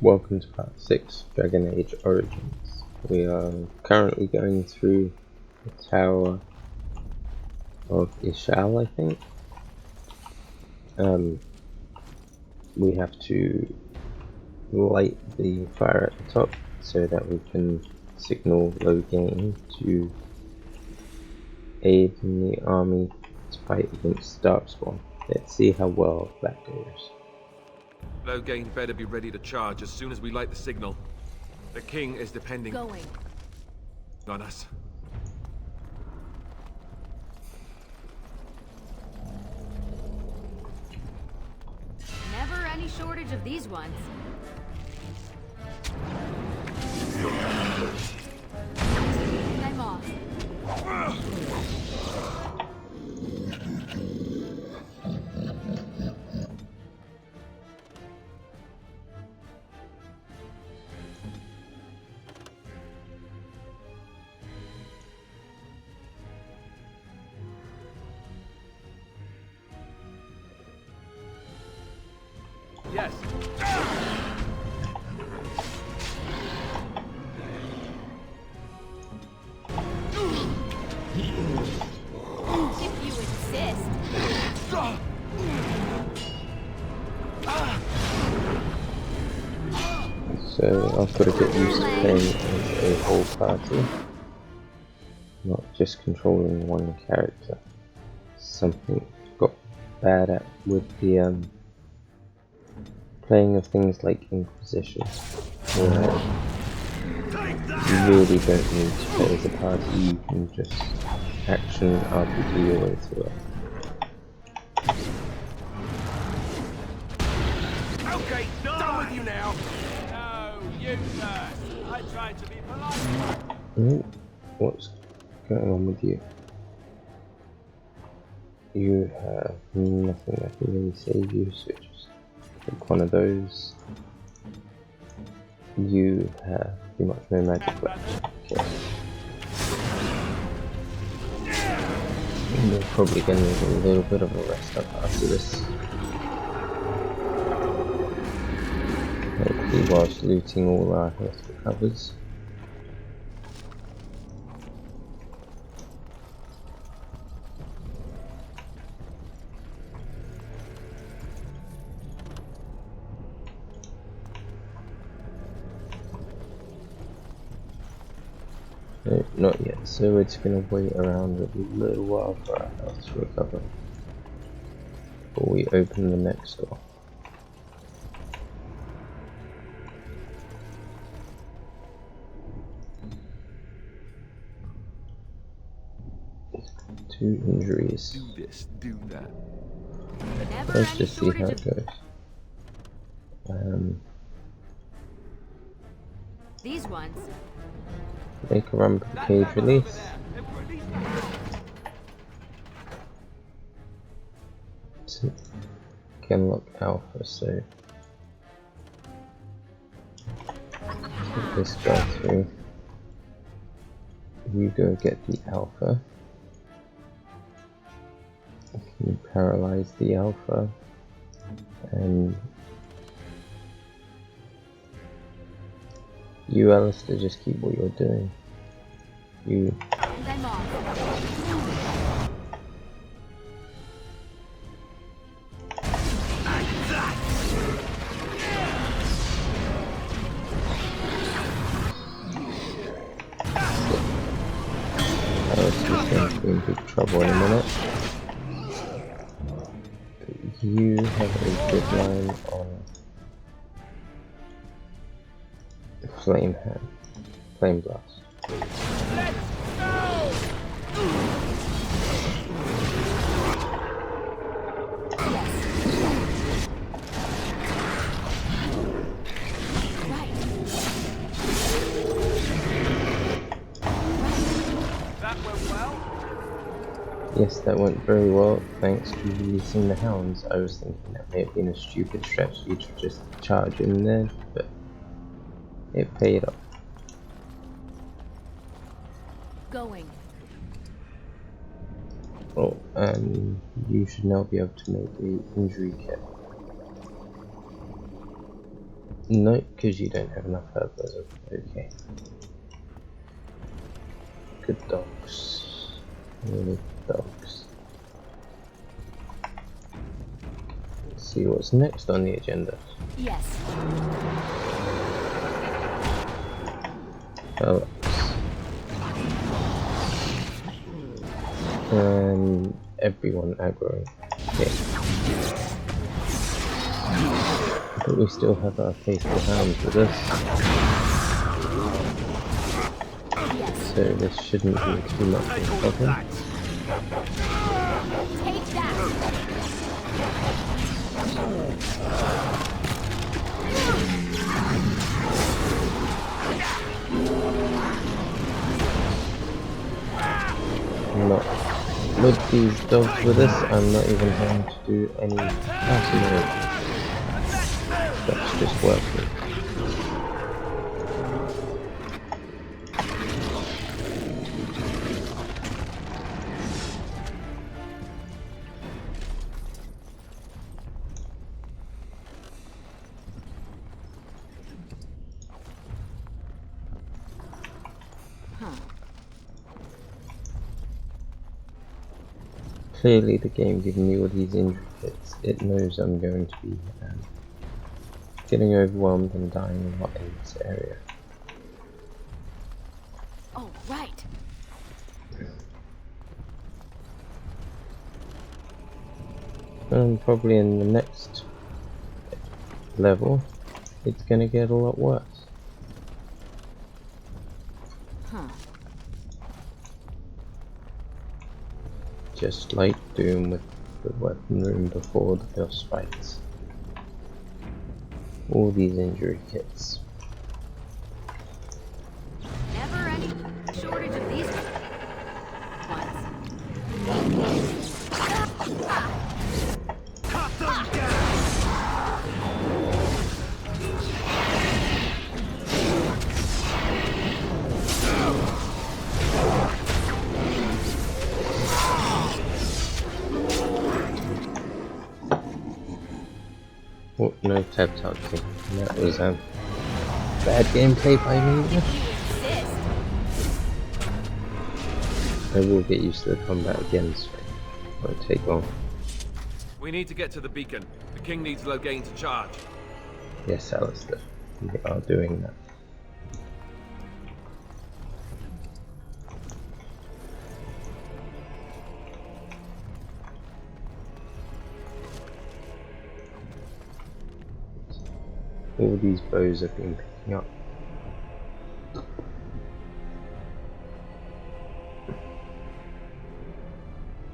Welcome to part 6, Dragon Age Origins. We are currently going through the Tower of Ishal, I think. We have to light the fire at the top so that we can signal low gain to aid in the army to fight against Darkspawn. Let's see how well that goes. Low gain better be ready to charge as soon as we light the signal. The king is depending on us. Never any shortage of these ones. I'm off. Yes. If you insist. So I've got to get used to playing as a whole party, not just controlling one character. Something I got bad at with the playing of things like Inquisition, where you really don't need to play as a party, you can just action RPG your way through it. Okay, done with you now. No, you first. I tried to be polite. Ooh, what's going on with you? You have nothing that can really save you, so just take one of those. You have pretty much no magic left. Okay. And we're probably going to need a little bit of a rest up after this. Hopefully whilst looting all our health recovers. No, not yet, so we're just going to wait around a little while for our health to recover before we open the next door. Two injuries. Do this, do that. Let's just see how it goes. These ones. Make a run for the cage release. Can unlock alpha, so put this guy through. You go get the alpha. You can paralyze the alpha, and you, Alistair, just keep what you're doing. You. I'm off. Alistair's going to be in big trouble in a minute. You have a good line on Flame Blast. That went well. Yes, that went very well, thanks to releasing the hounds. I was thinking that may have been a stupid strategy to just charge in there, but it paid off. Going. Oh, and you should now be able to make the injury kit. No, because you don't have enough herbalism. Okay. Good dogs. Really good dogs. Let's see what's next on the agenda. Yes. Alex. And everyone aggroing. Okay. But we still have our faithful hounds with us. So this shouldn't be too much of a problem. Take that. Not with these dogs with us, I'm not even having to do any passing. That's just working. Clearly the game giving me all these injury kits, it knows I'm going to be getting overwhelmed and dying a lot in this area. Oh, right. And probably in the next level, it's going to get a lot worse. Huh. Just like Doom with the weapon room before the boss fights. All these injury kits. Never any shortage of these ones. Cut them down! Oh, no tab talking. That was bad gameplay by me. I will get used to the combat again, so it won't take long. We need to get to the beacon. The king needs Loghain to charge. Yes, Alistair, we are doing that. All these bows have been picking up.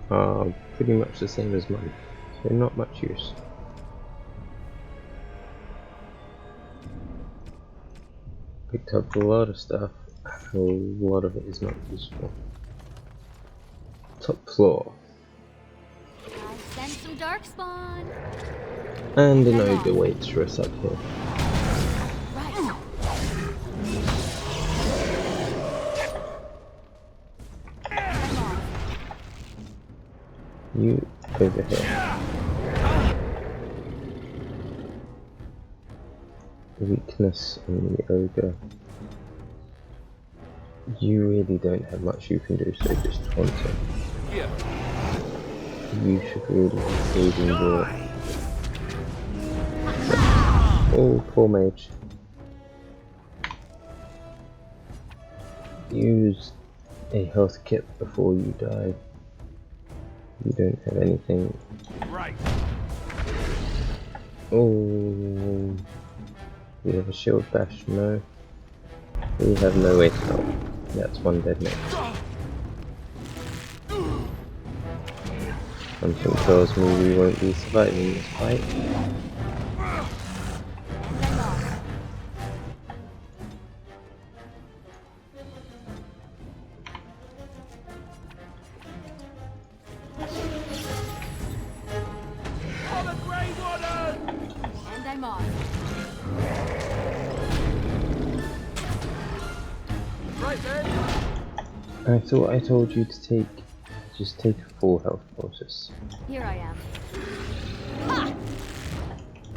Are pretty much the same as mine, so not much use. Picked up a lot of stuff, a lot of it is not useful. Top floor. I sense some darkspawn. And an ogre waits for us up here. Right. You over here. Weakness in the ogre. You really don't have much you can do, so just taunt him. Here. You should really be saving your... Oh, poor mage. Use a health kit before you die. You don't have anything. Right. Oh, we have a shield bash. No, we have no way to help. That's one dead mate. Something tells me we won't be surviving this fight. And I'm off. Right then. I thought I told you to just take a full health process. Here I am. Ha!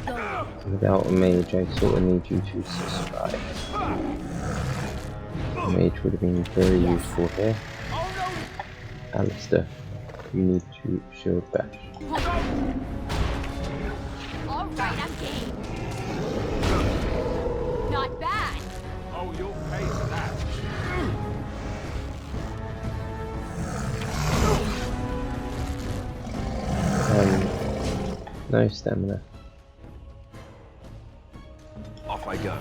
Go. Without a mage, I sort of need you to survive. A mage would have been very useful here. Alistair, you need to shield bash. Alright, I'm game. Not bad. Oh, you'll pay for that. No stamina. Off I go.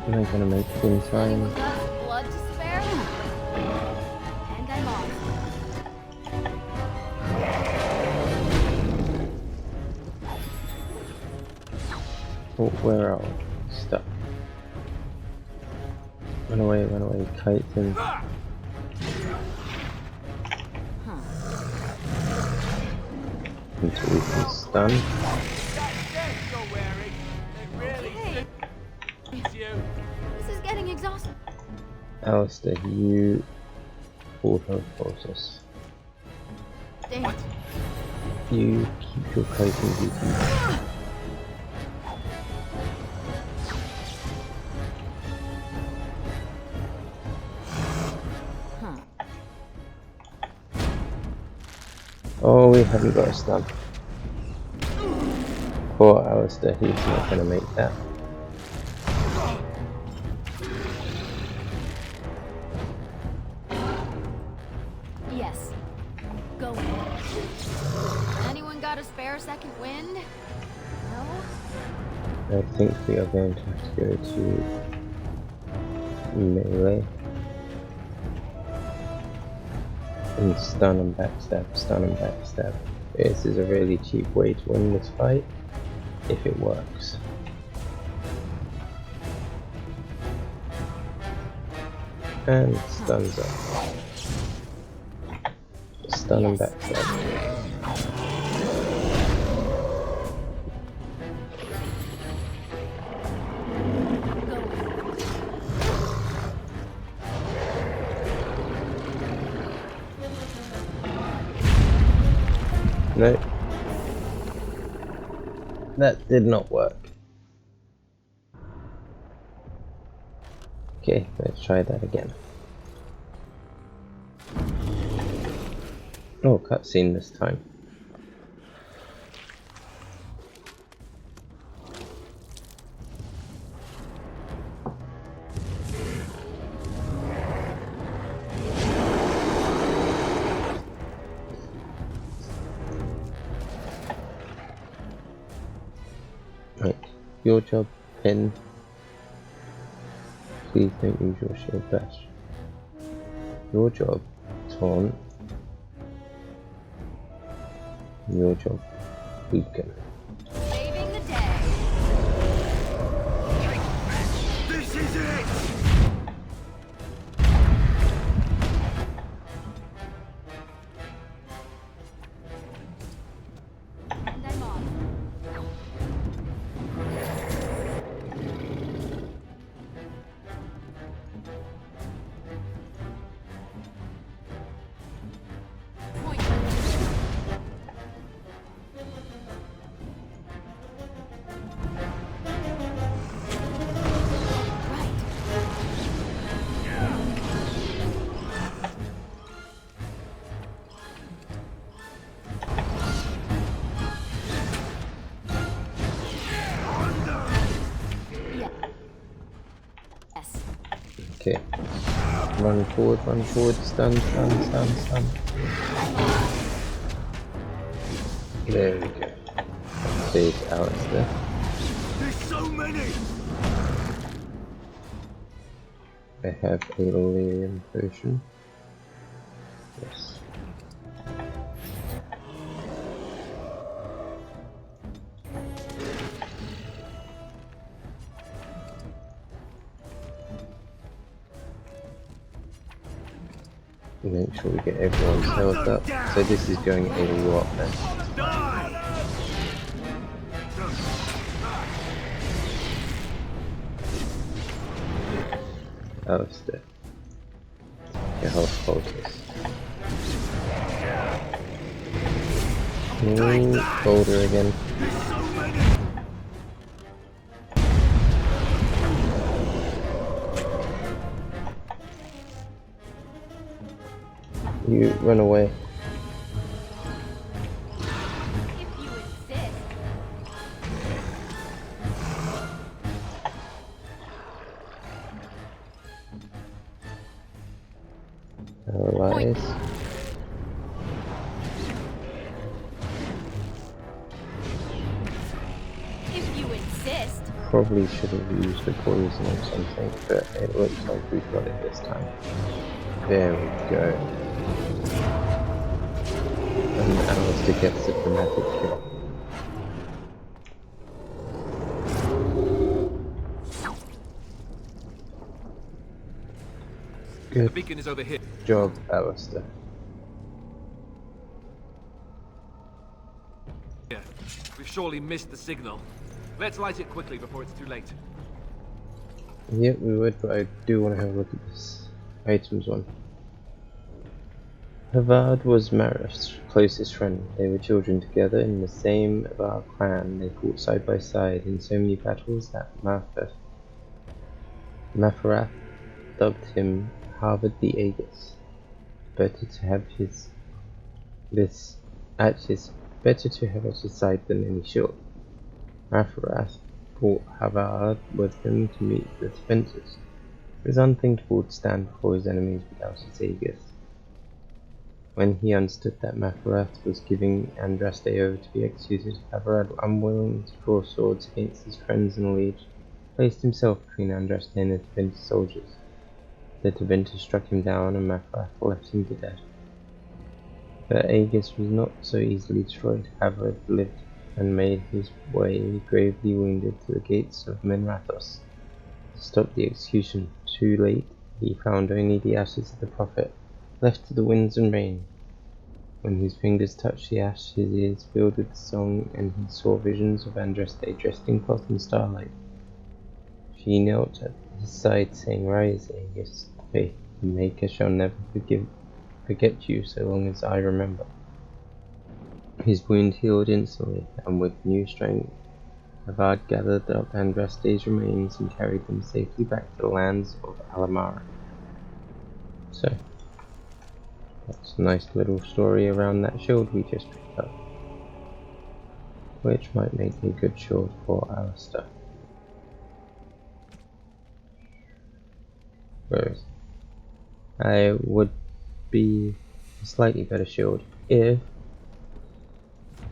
Am I gonna make it in time? Blood to spare? And I'm off. Oh, where are we? Stuck. Run away, kite him. Until we can stun. This is getting exhausting. Alistair, you full health process. Dang it. You keep your kiting duty. Oh, we haven't got a stun. Poor Alistair, he's not going to make that. Yes. Go. Anyone got a spare second wind? No? I think we are going to have to go to melee. And stun and backstab, stun and backstab. This is a really cheap way to win this fight, if it works. And stuns up. Stun and backstab. No. That did not work. Okay, let's try that again. Oh, cutscene this time. Right, your job, Pen. Please don't use your shield bash. Your job, Taunt. Your job, Beacon. Saving the day. This is it! And I'm off. Point. Right. Yeah. Yes. Okay. Run forward, stun. There we go. Save Alistair. There's so many! I have a Lilium potion. Yes. Make sure we get everyone's health up. So this is going a lot better. Alistair. Your health focus. Ooh, boulder again. You run away. If you insist. Allies. If you insist. Probably should have used the poison or something, but it looks like we've got it this time. There we go. And Alistair gets the dramatic kill. The Good beacon is over here. job, Alistair. Yeah. We've surely missed the signal. Let's light it quickly before it's too late. Yep, we would, but I do want to have a look at this items one. Veilguard was Mareth's closest friend. They were children together in the same Veilguard clan. They fought side by side in so many battles that Mafarath dubbed him Harvard the Aegis. Better to have better to have at his side than any shield. Mafarath brought Veilguard with him to meet the defenders. It was unthinkable to stand before his enemies without his Aegis. When he understood that Mafarath was giving Andraste over to be executed, Veilguard, unwilling to draw swords against his friends in the Liege, placed himself between Andraste and the Tevinter soldiers. The Tevinter struck him down and Mafarath left him to death. But Aegis was not so easily destroyed. Veilguard lived and made his way, gravely wounded, to the gates of Minrathos to stop the execution. Too late, he found only the ashes of the prophet, left to the winds and rain. When his fingers touched the ash, his ears filled with song, and he saw visions of Andraste dressed in cloth and starlight. She knelt at his side, saying, "Rise, Aegis, faith, the Maker shall never forget you so long as I remember." His wound healed instantly, and with new strength, Veilguard gathered up Andraste's remains and carried them safely back to the lands of Alamara. So, that's a nice little story around that shield we just picked up, which might make a good shield for Alistair. Whereas I would be a slightly better shield if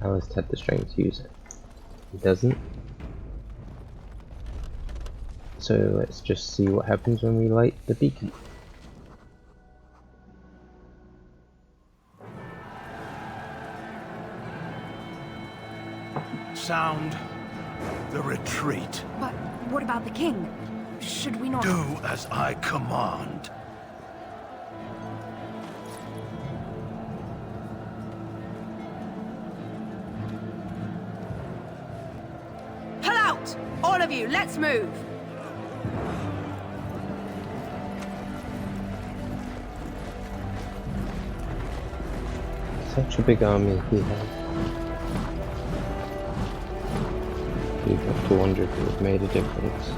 Alistair had the strength to use it. He doesn't. So let's just see what happens when we light the beacon. Sound the retreat. But what about the king? Should we not... Do as I command. Pull out! All of you, let's move! Such a big army he had. We've got 200 would have made a difference.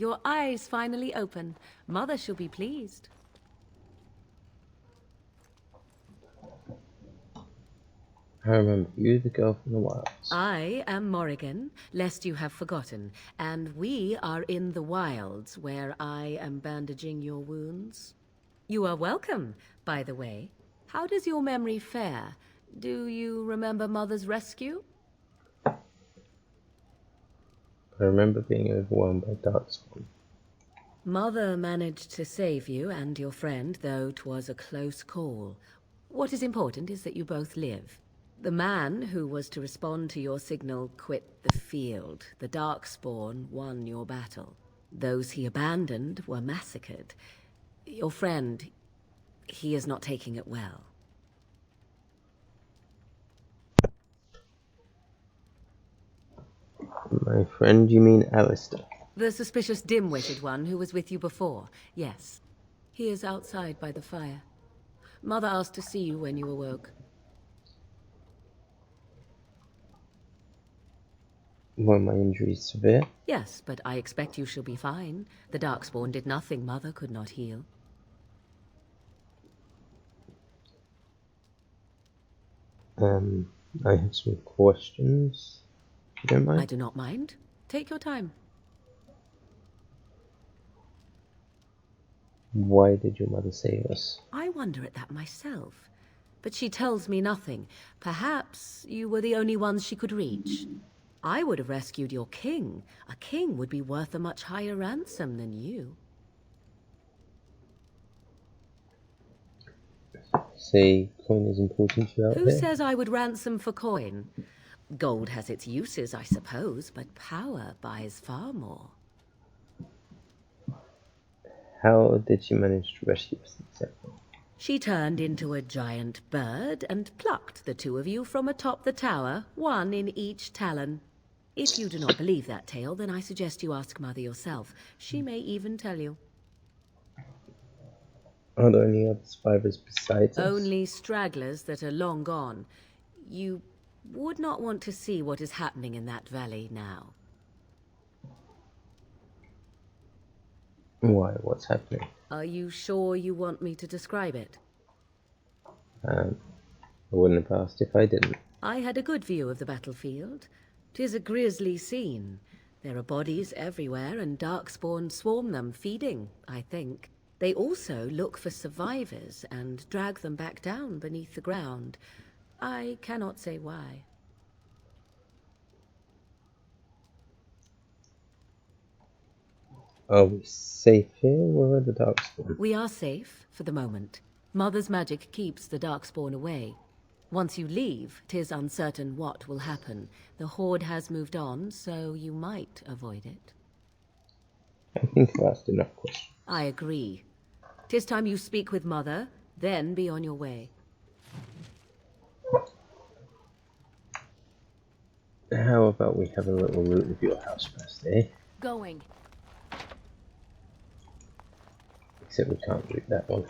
your eyes finally open. Mother shall be pleased. I remember you, the girl from the wilds. I am Morrigan, lest you have forgotten, and we are in the wilds where I am bandaging your wounds. You are welcome, by the way. How does your memory fare? Do you remember Mother's rescue? I remember being overwhelmed by darkspawn. Mother managed to save you and your friend, though 'twas a close call. What is important is that you both live. The man who was to respond to your signal quit the field. The Darkspawn won your battle. Those he abandoned were massacred. Your friend, he is not taking it well. My friend, you mean Alistair? The suspicious dim-witted one who was with you before, yes. He is outside by the fire. Mother asked to see you when you awoke. Were my injuries severe? Yes, but I expect you shall be fine. The Darkspawn did nothing Mother could not heal. I have some questions. If you don't mind? I do not mind. Take your time. Why did your mother save us? I wonder at that myself. But she tells me nothing. Perhaps you were the only ones she could reach. I would have rescued your king. A king would be worth a much higher ransom than you. Say coin is important to you out Who here? says I would ransom for coin? Gold has its uses, I suppose, but power buys far more. How did she manage to rescue us exactly? She turned into a giant bird and plucked the two of you from atop the tower, one in each talon. If you do not believe that tale, then I suggest you ask Mother yourself. She may even tell you. Are there any other survivors besides us? Only stragglers that are long gone. You would not want to see what is happening in that valley now. Why? What's happening? Are you sure you want me to describe it? I wouldn't have asked if I didn't. I had a good view of the battlefield. 'Tis a grisly scene. There are bodies everywhere, and Darkspawn swarm them, feeding, I think. They also look for survivors and drag them back down beneath the ground. I cannot say why. Are we safe here? Where are the Darkspawn? We are safe, for the moment. Mother's magic keeps the Darkspawn away. Once you leave, 'tis uncertain what will happen. The Horde has moved on, so you might avoid it. I think I've asked enough questions. I agree. 'Tis time you speak with Mother, then be on your way. How about we have a little loot of your house first, eh? Going. Except we can't loot that one.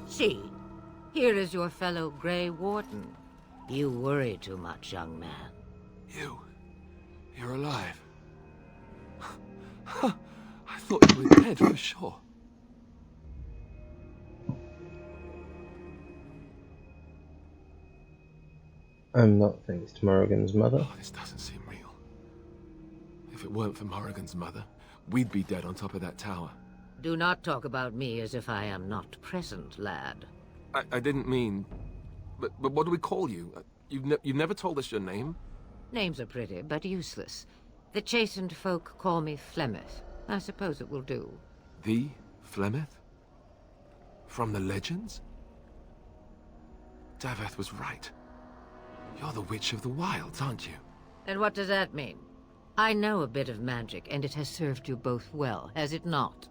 See, here is your fellow Grey Warden. You worry too much, young man. You're alive. I thought you were dead for sure. I'm not, thanks to Morrigan's mother. Oh, this doesn't seem real. If it weren't for Morrigan's mother, we'd be dead on top of that tower. Do not talk about me as if I am not present, lad. I didn't mean... But what do we call you? You've never told us your name? Names are pretty, but useless. The chastened folk call me Flemeth. I suppose it will do. The Flemeth? From the legends? Daveth was right. You're the Witch of the Wilds, aren't you? And what does that mean? I know a bit of magic, and it has served you both well, has it not?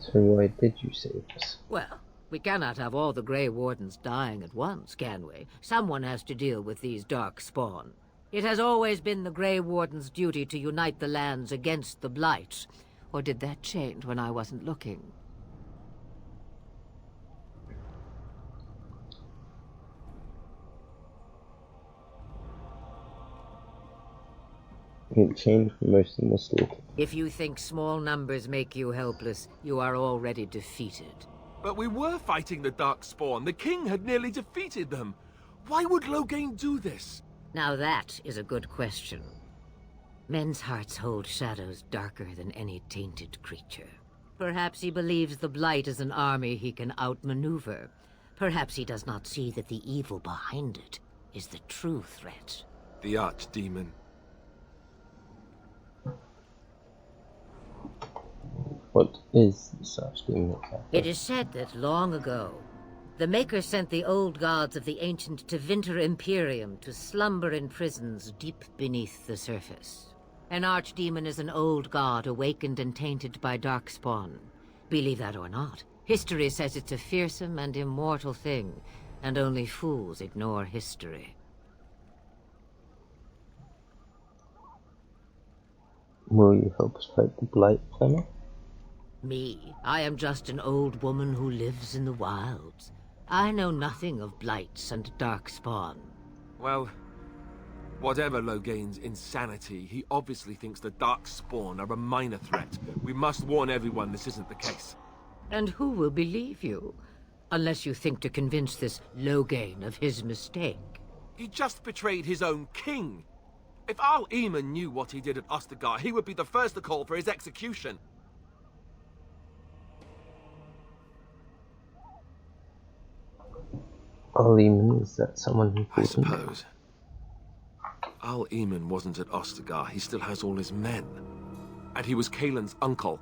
So why did you save us? Well, we cannot have all the Grey Wardens dying at once, can we? Someone has to deal with these dark spawn. It has always been the Grey Warden's duty to unite the lands against the Blight. Or did that change when I wasn't looking? It changed when most of them were slaughtered. If you think small numbers make you helpless, you are already defeated. But we were fighting the Darkspawn. The king had nearly defeated them. Why would Loghain do this? Now that is a good question. Men's hearts hold shadows darker than any tainted creature. Perhaps he believes the Blight is an army he can outmaneuver. Perhaps he does not see that the evil behind it is the true threat. The Archdemon. What is such demon exactly? It is said that long ago, the Maker sent the old gods of the ancient Tevinter Imperium to slumber in prisons deep beneath the surface. An archdemon is an old god awakened and tainted by Darkspawn. Believe that or not, history says it's a fearsome and immortal thing, and only fools ignore history. Will you help us fight the Blight, Flemeth? Me? I am just an old woman who lives in the wilds. I know nothing of blights and Darkspawn. Well, whatever Loghain's insanity, he obviously thinks the Darkspawn are a minor threat. We must warn everyone this isn't the case. And who will believe you? Unless you think to convince this Loghain of his mistake. He just betrayed his own king. If Al-Eamon knew what he did at Ostagar, he would be the first to call for his execution. Al-Eamon, is that someone I important? suppose. Al-Eamon wasn't at Ostagar. He still has all his men. And he was Kaelin's uncle.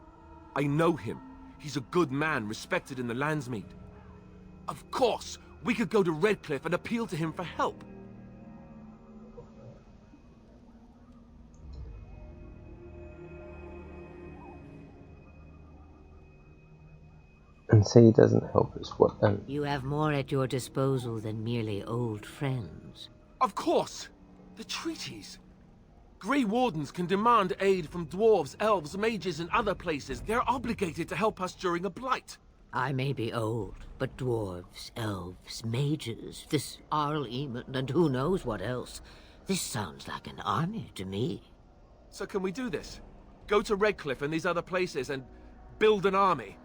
I know him. He's a good man, respected in the Landsmeet. Of course, we could go to Redcliffe and appeal to him for help. And say he doesn't help us, what then? You have more at your disposal than merely old friends. Of course! The treaties! Grey Wardens can demand aid from dwarves, elves, mages, and other places. They're obligated to help us during a blight. I may be old, but dwarves, elves, mages, this Al-Eamon, and who knows what else. This sounds like an army to me. So can we do this? Go to Redcliffe and these other places and build an army?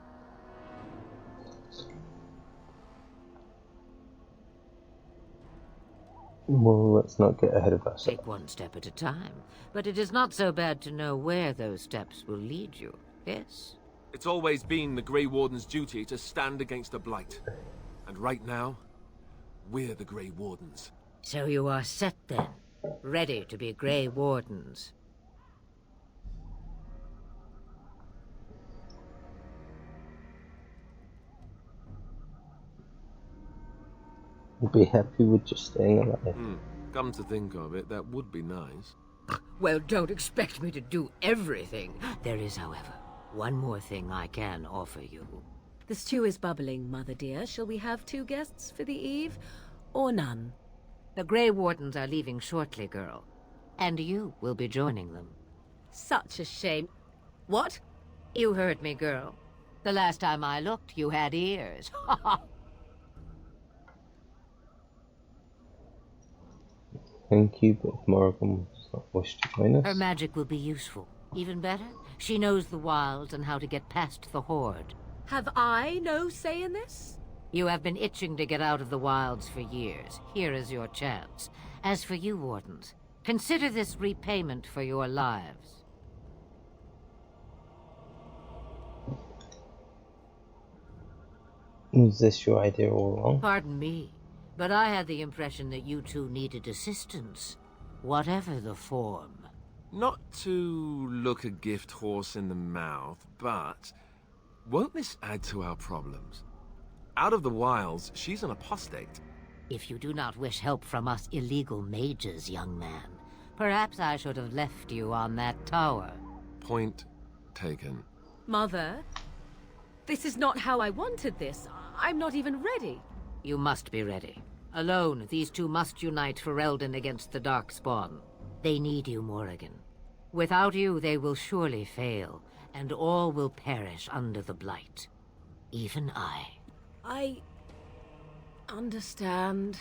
Well, let's not get ahead of ourselves. Take one step at a time. But it is not so bad to know where those steps will lead you, yes? It's always been the Grey Warden's duty to stand against the Blight. And right now, we're the Grey Wardens. So you are set then, ready to be Grey Wardens. We'll be happy with just staying alive. Come to think of it, that would be nice. Well, don't expect me to do everything. There is, however, one more thing I can offer you. The stew is bubbling, Mother dear. Shall we have 2 guests for the eve, or none? The Grey Wardens are leaving shortly, girl. And you will be joining them. Such a shame. What? You heard me, girl. The last time I looked, you had ears. Ha ha! Thank you, but if Morrigan does not wish to join us... Her magic will be useful. Even better, she knows the wilds and how to get past the Horde. Have I no say in this? You have been itching to get out of the wilds for years. Here is your chance. As for you, Wardens, consider this repayment for your lives. Was this your idea all along? Pardon me, but I had the impression that you two needed assistance, whatever the form. Not to look a gift horse in the mouth, but won't this add to our problems? Out of the wilds, she's an apostate. If you do not wish help from us illegal mages, young man, perhaps I should have left you on that tower. Point taken. Mother, this is not how I wanted this. I'm not even ready. You must be ready. Alone, these two must unite for Eldon against the Darkspawn. They need you, Morrigan. Without you, they will surely fail, and all will perish under the Blight. Even I. I understand.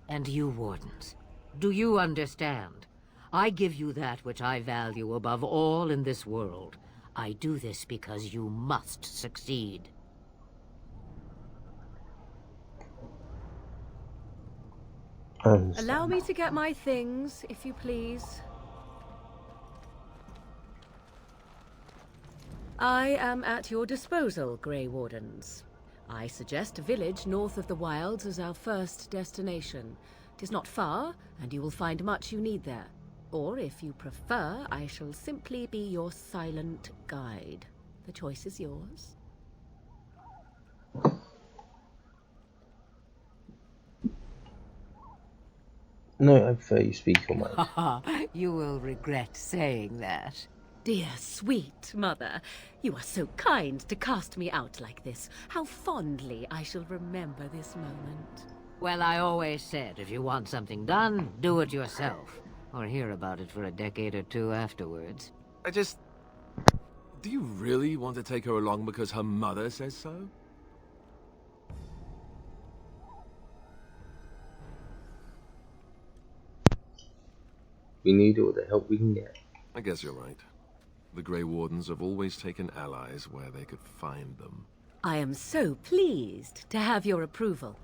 And you, Wardens. Do you understand? I give you that which I value above all in this world. I do this because you must succeed. Allow me to get my things, if you please. I am at your disposal, Grey Wardens. I suggest a village north of the Wilds as our first destination. 'Tis not far, and you will find much you need there. Or, if you prefer, I shall simply be your silent guide. The choice is yours. No, I prefer you speak your mind. You will regret saying that. Dear, sweet mother, you are so kind to cast me out like this. How fondly I shall remember this moment. Well, I always said, if you want something done, do it yourself. Or hear about it for a decade or two afterwards. Do you really want to take her along because her mother says so? We need all the help we can get. I guess you're right. The Grey Wardens have always taken allies where they could find them. I am so pleased to have your approval.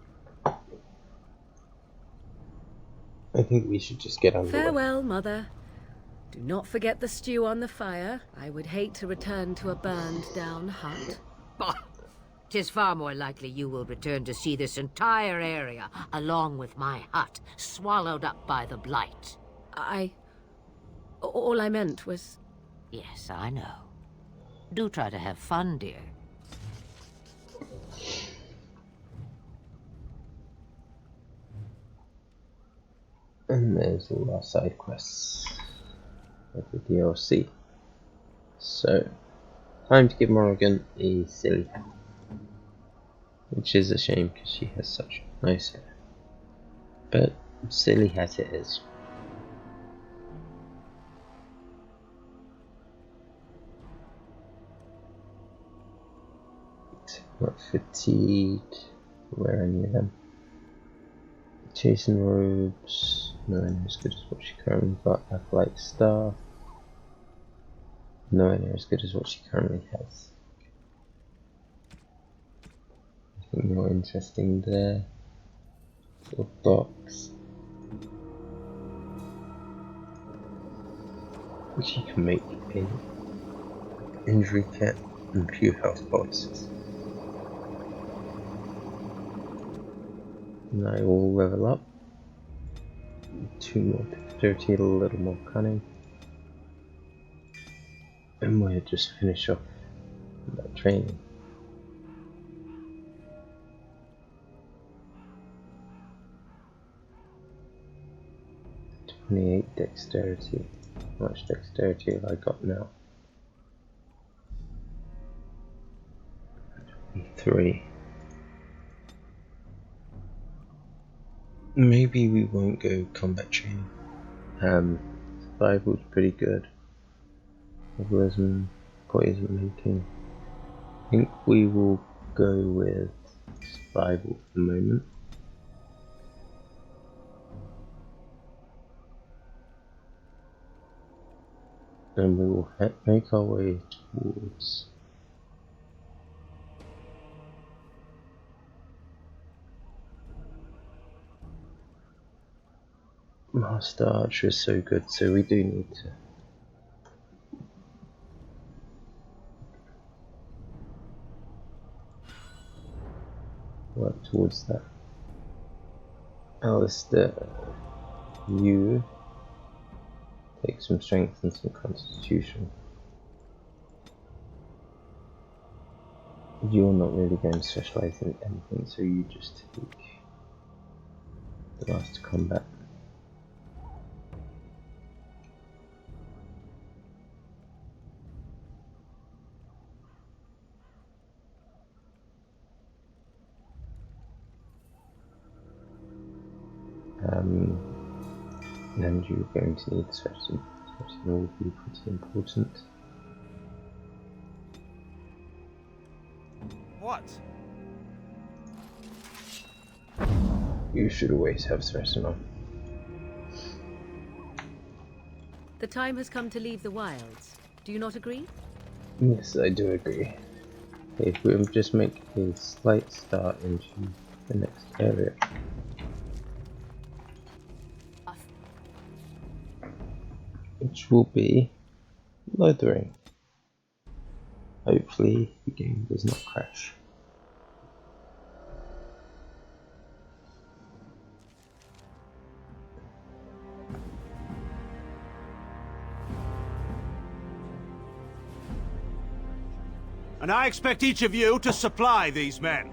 I think we should just get underway. Farewell, Mother. Do not forget the stew on the fire. I would hate to return to a burned-down hut. Bah! 'Tis far more likely you will return to see this entire area, along with my hut, swallowed up by the Blight. All I meant was... Yes, I know. Do try to have fun, dear. And there's all our side quests of the DLC. So, time to give Morrigan a silly hat. Which is a shame because she has such nice hair. But, silly hat it is. Not fatigued. Wear any of them. Chasing robes. Nowhere near as good as what she currently got. Acolyte staff. Nowhere near as good as what she currently has. Nothing more interesting there. Little box. She can make a injury kit and few health policies. And I will level up. 2 more dexterity, a little more cunning. And we'll just finish off that training. "28 dexterity. How much dexterity have I got now? 23. Maybe we won't go combat training. Survival's pretty good. Metabolism, poison making. I think we will go with survival for the moment. And we will make our way towards Master Archer is so good, so we do need to work towards that. Alistair, you take some strength and some constitution. You're not really going to specialise in anything, so you just take the last combat. And you're going to need Threaten. Threaten will be pretty important. What? You should always have Threaten on. The time has come to leave the wilds. Do you not agree? Yes, I do agree. If we'll just make a slight start into the next area. Which will be Lothering. Hopefully the game does not crash. And I expect each of you to supply these men.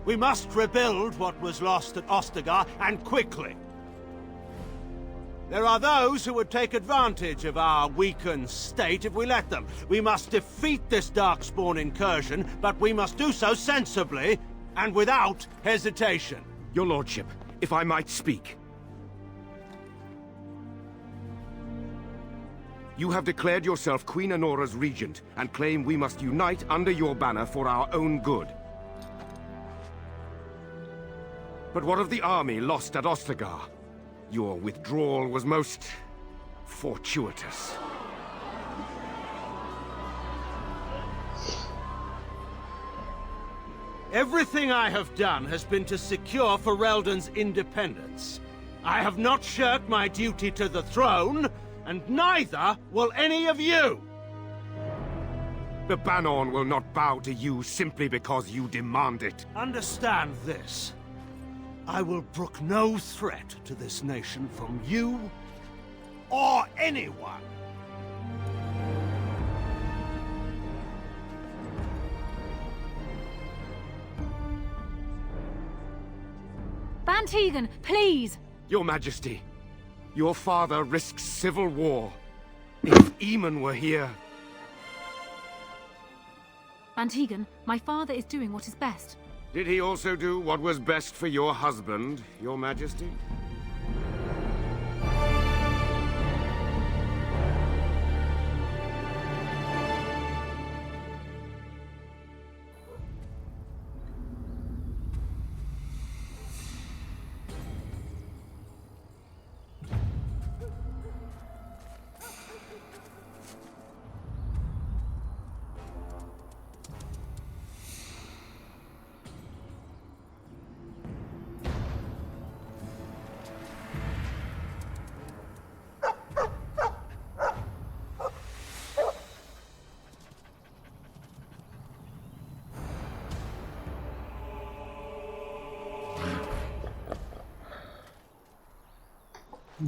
We must rebuild what was lost at Ostagar, and quickly. There are those who would take advantage of our weakened state if we let them. We must defeat this Darkspawn incursion, but we must do so sensibly and without hesitation. Your lordship, if I might speak. You have declared yourself Queen Honora's regent, and claim we must unite under your banner for our own good. But what of the army lost at Ostagar? Your withdrawal was most fortuitous. Everything I have done has been to secure Ferelden's independence. I have not shirked my duty to the throne, and neither will any of you! The Banon will not bow to you simply because you demand it. Understand this. I will brook no threat to this nation from you or anyone. Bantegan, please! Your Majesty, your father risks civil war. If Eamon were here... Bantegan, my father is doing what is best. Did he also do what was best for your husband, Your Majesty?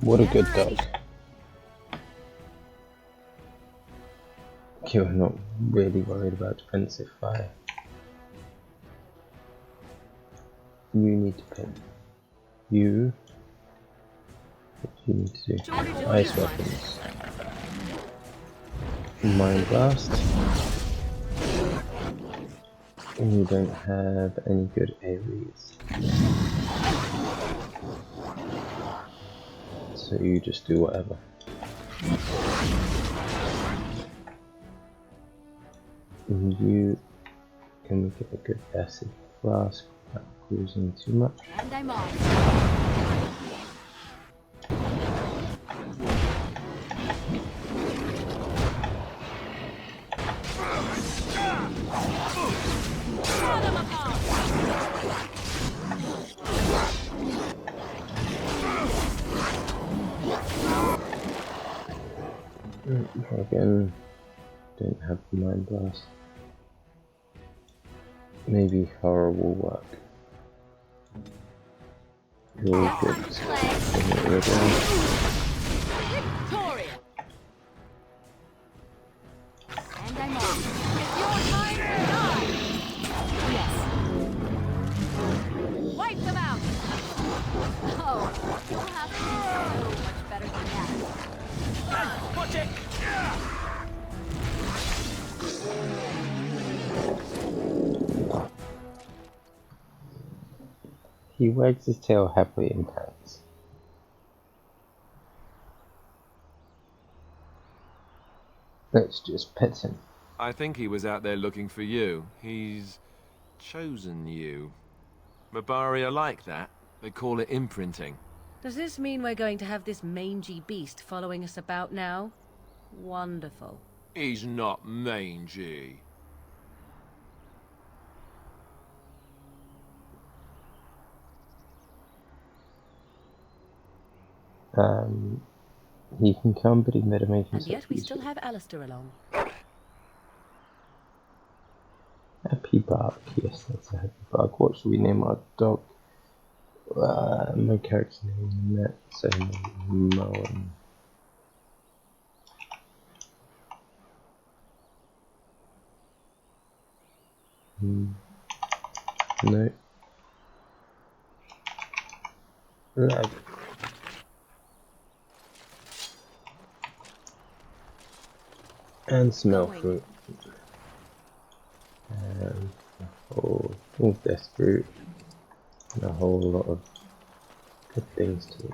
What a good dog. You're not really worried about defensive fire. You need to pin. You... What do you need to do? Ice weapons. Mind Blast. And you don't have any good AoEs. So you just do whatever. And you can make it a good acid flask without causing too much. And I'm off. Again, don't have the Mind Blast. Maybe horror will work. You're good. Victoria! And I'm off. It's your time to die! Yes. Wipe them out! Oh, you'll have to do much better than that. Watch it! He wags his tail happily and pants. Let's just pet him. I think he was out there looking for you. He's chosen you. Mabari are like that. They call it imprinting. Does this mean we're going to have this mangy beast following us about now? Wonderful. He's not mangy. He can come, but he better make himself And yet we useful. still have Alistair along. Happy Bark, yes, that's a Happy Bark. What should we name our dog? My character's name is Matt, so Mullen. No. Lag. And smell fruit. And a whole death fruit. And a whole lot of good things to eat.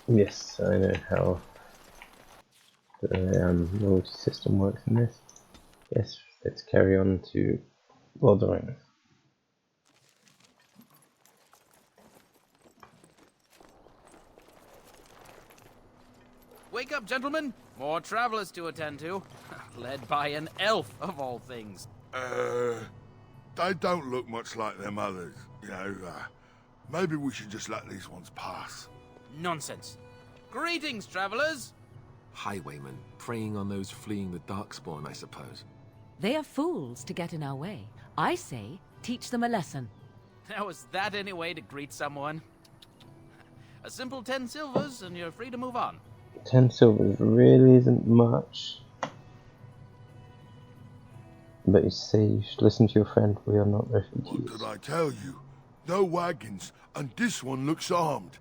Yes, I know how the loyalty system works in this. Yes, let's carry on to Lord of the Rings. Wake up, gentlemen! More travelers to attend to. Led by an elf, of all things. They don't look much like them others, you know. Maybe we should just let these ones pass. Nonsense. Greetings, travelers! Highwaymen, preying on those fleeing the Darkspawn, I suppose. They are fools to get in our way. I say, teach them a lesson. Now, is that any way to greet someone? A simple 10 silvers, and you're free to move on. 10 silvers really isn't much. But you say you should listen to your friend, we are not refugees. What did I tell you? No wagons, and this one looks armed.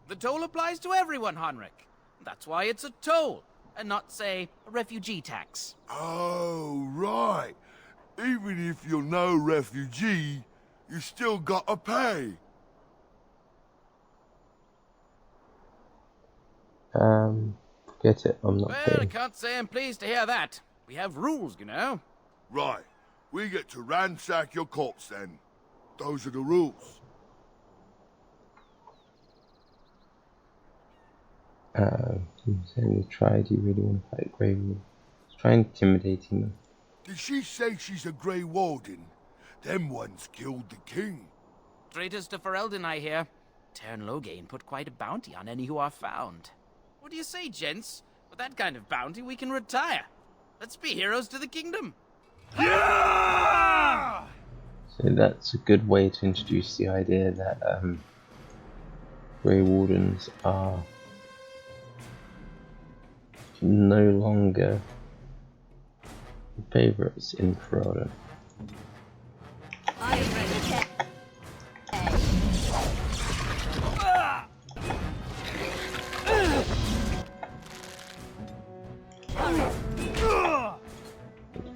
The toll applies to everyone, Henrik. That's why it's a toll, and not, say, a refugee tax. Oh, right. Even if you're no refugee, you still gotta pay. Forget it, I'm not Well, I paying. can't say I'm pleased to hear that. We have rules, you know. Right. We get to ransack your corpse then. Those are the rules. You certainly tried, you really want to fight Grey Wolf. Try intimidating them. Did she say she's a Grey Warden? Them ones killed the king. Traitors to Ferelden, I hear. Tern Loghain put quite a bounty on any who are found. What do you say, gents? With that kind of bounty, we can retire. Let's be heroes to the kingdom. Yeah! So that's a good way to introduce the idea that Grey Wardens are no longer favourites in Ferelden. I am ready to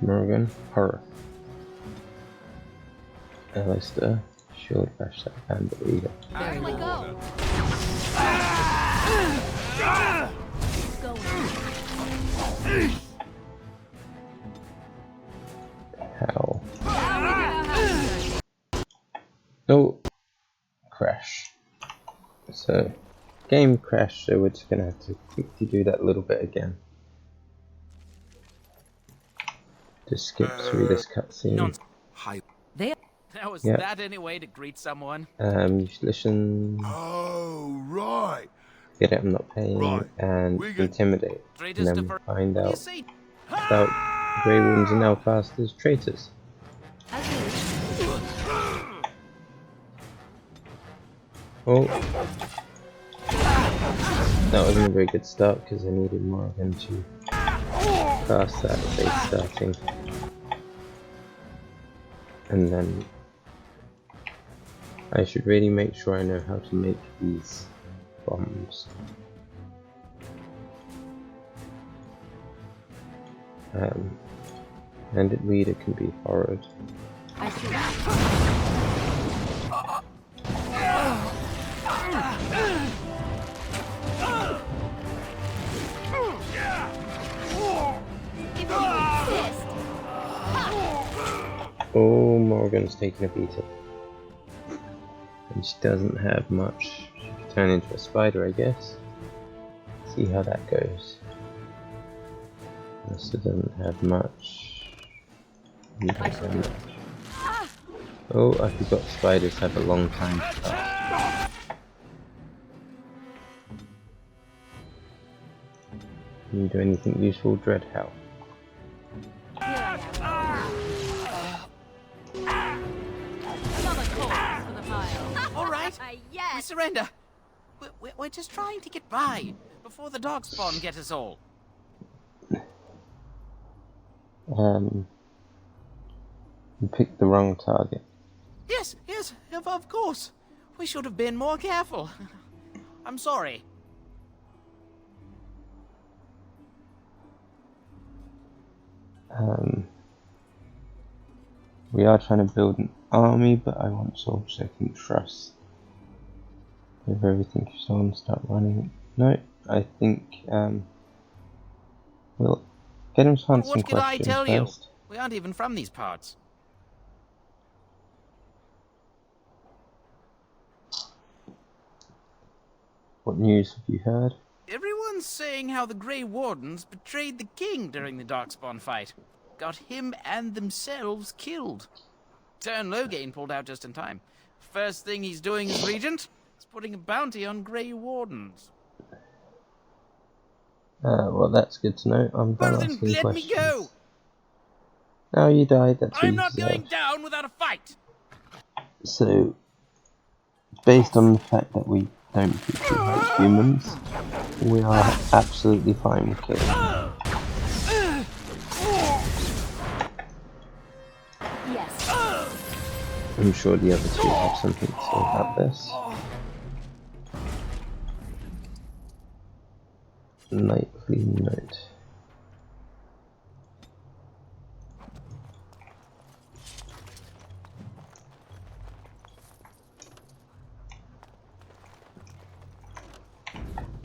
Morgan, Horror. Alistair, Shield Basher, and Leader. There we go. How? Oh, crash. So, game crashed, so we're just gonna have to quickly do that little bit again. Just skip through this cutscene. Hi. Now, is Yep. that any way to greet someone? You should listen, Oh, right. get it, I'm not paying, Right. and We get- intimidate. And Traitors to then Fer... find What do you out say? about Grey Wardens are now classed as traitors. Oh. That wasn't a very good start because I needed Morgan to cast that base starting. And then I should really make sure I know how to make these bombs. Bandit leader can be borrowed. I see. If you insist. Oh, Morgan's taking a beating. And she doesn't have much. She can turn into a spider, I guess. See how that goes. Also doesn't have much. You don't have much. Oh, I forgot spiders have a long time to start. Can you do anything useful, Dreadhow? All right, we Yes. surrender. We're just trying to get by before the dog spawn get us all. You picked the wrong target. Yes, of course. We should have been more careful. I'm sorry. We are trying to build an army, but I want soldiers I can trust. If everything is on, start running. No, I think we'll get him to answer some What can I questions tell you? first. We aren't even from these parts. What news have you heard? Everyone's saying how the Grey Wardens betrayed the king during the Darkspawn fight. Got him and themselves killed. Tern Loghain pulled out just in time. First thing he's doing as regent is putting a bounty on Grey Wardens. Well, that's good to know. I'm done Well, then asking let questions. me go. Now you died, that's what I'm you not going deserve. down without a fight. So, based on the fact that we don't treat you like humans, we are absolutely fine with killing you. Yes. I'm sure the other two have something to say about this. Nightly note.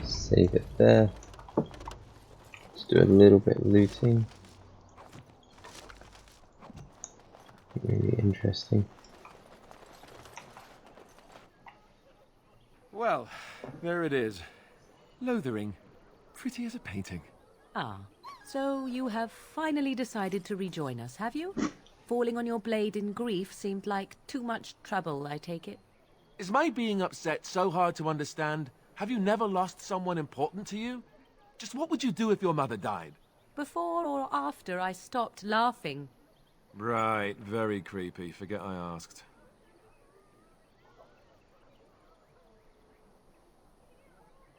Save it there. Let's do a little bit of looting. Really interesting. Well, there it is. Lothering. Pretty as a painting. Ah, so you have finally decided to rejoin us, have you? Falling on your blade in grief seemed like too much trouble, I take it. Is my being upset so hard to understand? Have you never lost someone important to you? Just what would you do if your mother died? Before or after I stopped laughing. Right, very creepy. Forget I asked.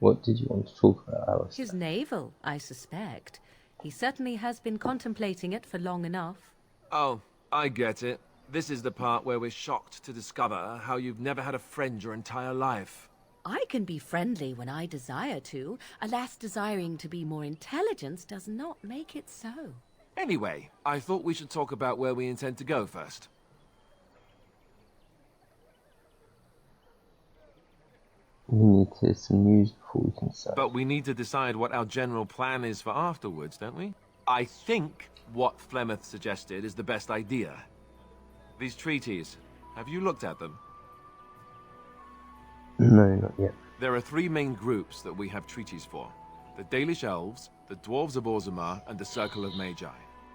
What did you want to talk about, Alice? His navel, I suspect. He certainly has been contemplating it for long enough. Oh, I get it. This is the part where we're shocked to discover how you've never had a friend your entire life. I can be friendly when I desire to. Alas, desiring to be more intelligent does not make it so. Anyway, I thought we should talk about where we intend to go first. We need to hear some news before we can search. But we need to decide what our general plan is for afterwards, don't we? I think what Flemeth suggested is the best idea. These treaties, have you looked at them? No, not yet. There are three main groups that we have treaties for. The Dalish Elves, the Dwarves of Orzammar, and the Circle of Magi.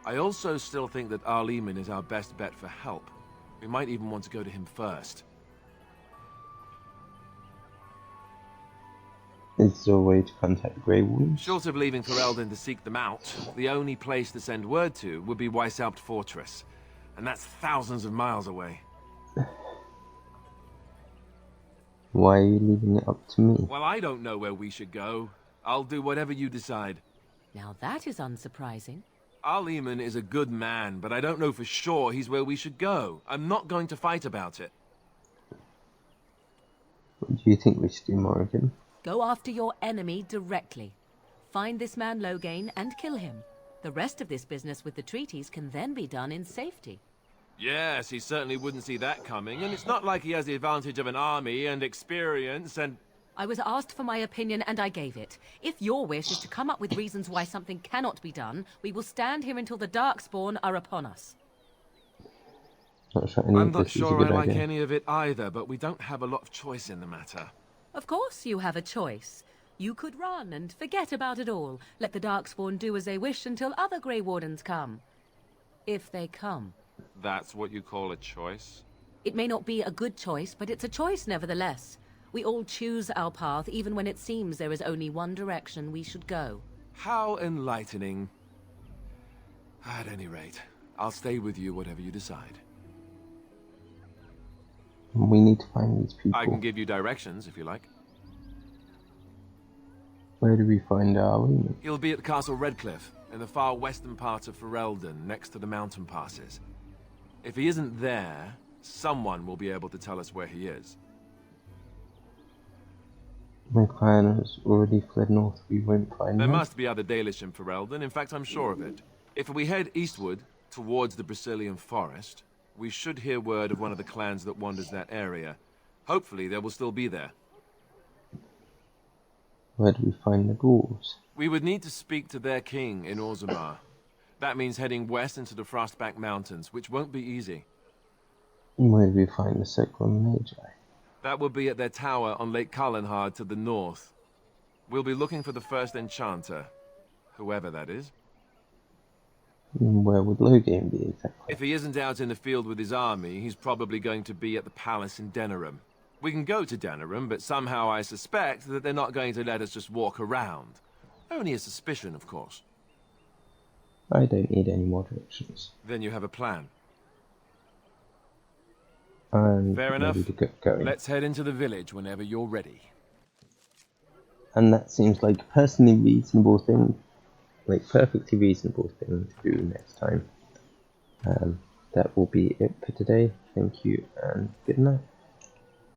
I also still think that Arleman is our best bet for help. We might even want to go to him first. Is there a way to contact Grey Wardens? Short of leaving Ferelden to seek them out, the only place to send word to would be Weishaupt Fortress. And that's thousands of miles away. Why are you leaving it up to me? Well, I don't know where we should go. I'll do whatever you decide. Now that is unsurprising. Arleman is a good man, but I don't know for sure he's where we should go. I'm not going to fight about it. What do you think we should do, Morrigan? Go after your enemy directly. Find this man Loghain and kill him. The rest of this business with the treaties can then be done in safety. Yes, he certainly wouldn't see that coming, and it's not like he has the advantage of an army and experience and... I was asked for my opinion and I gave it. If your wish is to come up with reasons why something cannot be done, we will stand here until the Darkspawn are upon us. I'm not sure I like any of it either, but we don't have a lot of choice in the matter. Of course you have a choice. You could run and forget about it all. Let the Darkspawn do as they wish until other Grey Wardens come. If they come. That's what you call a choice? It may not be a good choice, but it's a choice nevertheless. We all choose our path, even when it seems there is only one direction we should go. How enlightening. At any rate, I'll stay with you whatever you decide. We need to find these people. I can give you directions, if you like. Where do we find our wingman? He'll be at Castle Redcliffe, in the far western part of Ferelden, next to the mountain passes. If he isn't there, someone will be able to tell us where he is. My clan has already fled north. We won't find There them. must be other Dalish in Ferelden. In fact, I'm sure of it. If we head eastward, towards the Brazilian forest, we should hear word of one of the clans that wanders that area. Hopefully, they will still be there. Where do we find the dwarves? We would need to speak to their king in Orzammar. That means heading west into the Frostback Mountains, which won't be easy. Where do we find the Circle Magi? That will be at their tower on Lake Carlenhard to the north. We'll be looking for the first enchanter, whoever that is. Where would Loghain be exactly? If he isn't out in the field with his army, he's probably going to be at the palace in Denerim. We can go to Denerim, but somehow I suspect that they're not going to let us just walk around. Only a suspicion, of course. I don't need any more directions. Then you have a plan. I'm Fair ready enough. to get going. Let's head into the village whenever you're ready. And that seems like a personally reasonable thing, like perfectly reasonable thing to do next time. That will be it for today. Thank you and good night.